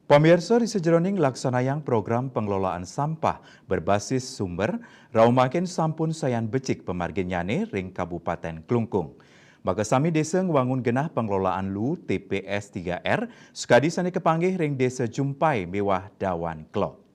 Pemirsa di sejeroning laksanayang program pengelolaan sampah berbasis sumber, raumakin sampun sayan becik pemargin nyane ring Kabupaten Klungkung. Maka sami desa ngwangun genah pengelolaan lu TPS 3R, sekadi sani kepanggih ring desa Jumpai mewah Dawan Klok.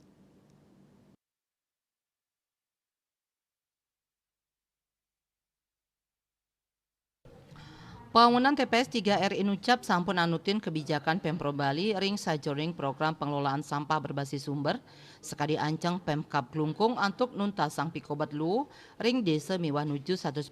Pembangunan TPS 3R Inucap sampun anutin kebijakan Pemprov Bali ring sajoring program pengelolaan sampah berbasis sumber sekali ancang Pemkab Klungkung untuk nuntasang pikobat lu ring desa miwah nuju 100%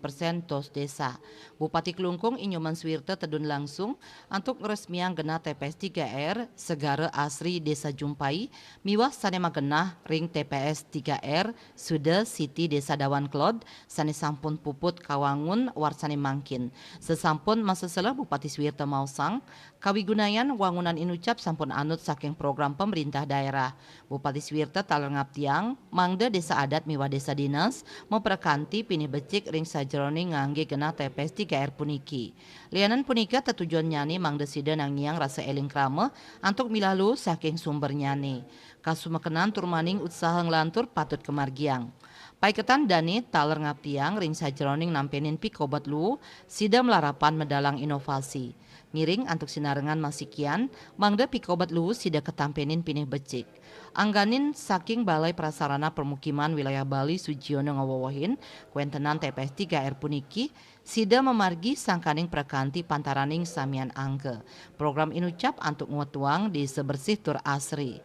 tos desa. Bupati Klungkung Inyoman Swirte tedun langsung untuk resmiang genah TPS 3R Segara Asri Desa Jumpai miwah sanema genah ring TPS 3R sudah Siti Desa Dawan Klod sane sampun puput kawangun warsane mangkin. Sesampun masa selah Bupati Swirte Mausang, kawigunayan wangunan Inucap sampun anut saking program pemerintah daerah. Bupati Swirte talengap tiang, mangda desa adat miwah desa dinas, memperkanti pinih becik ring sajeroni ngangge genah TPS 3R puniki. Lianan punika tetujuan nyani mangda sida nangiang rasa eling krame, antuk milalu saking sumber nyani. Kasumekenan turmaning usaha nglantur patut kemargiang. Paiketan Dani taler ngaptiang ring sajeroning nampenin pikobat lu sida melarapan medalang inovasi. Ngiring antuk sinarengan masikian, mangda pikobat lu sida ketampenin pinih becik. Angganin saking Balai Prasarana Permukiman Wilayah Bali Sujiono ngawawahin, kuentenan TPS 3R puniki, sida memargi sangkaning prakanti pantaraning samian angke. Program Inucap antuk nguetuang di sebersih tur asri.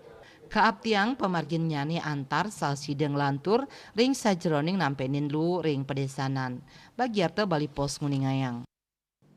Kaaptiang pemargin nyani antar sal sideng lantur ring sajeroning nampenin lu ring pedesanan. Bagiarte Bali Pos Nguningayang.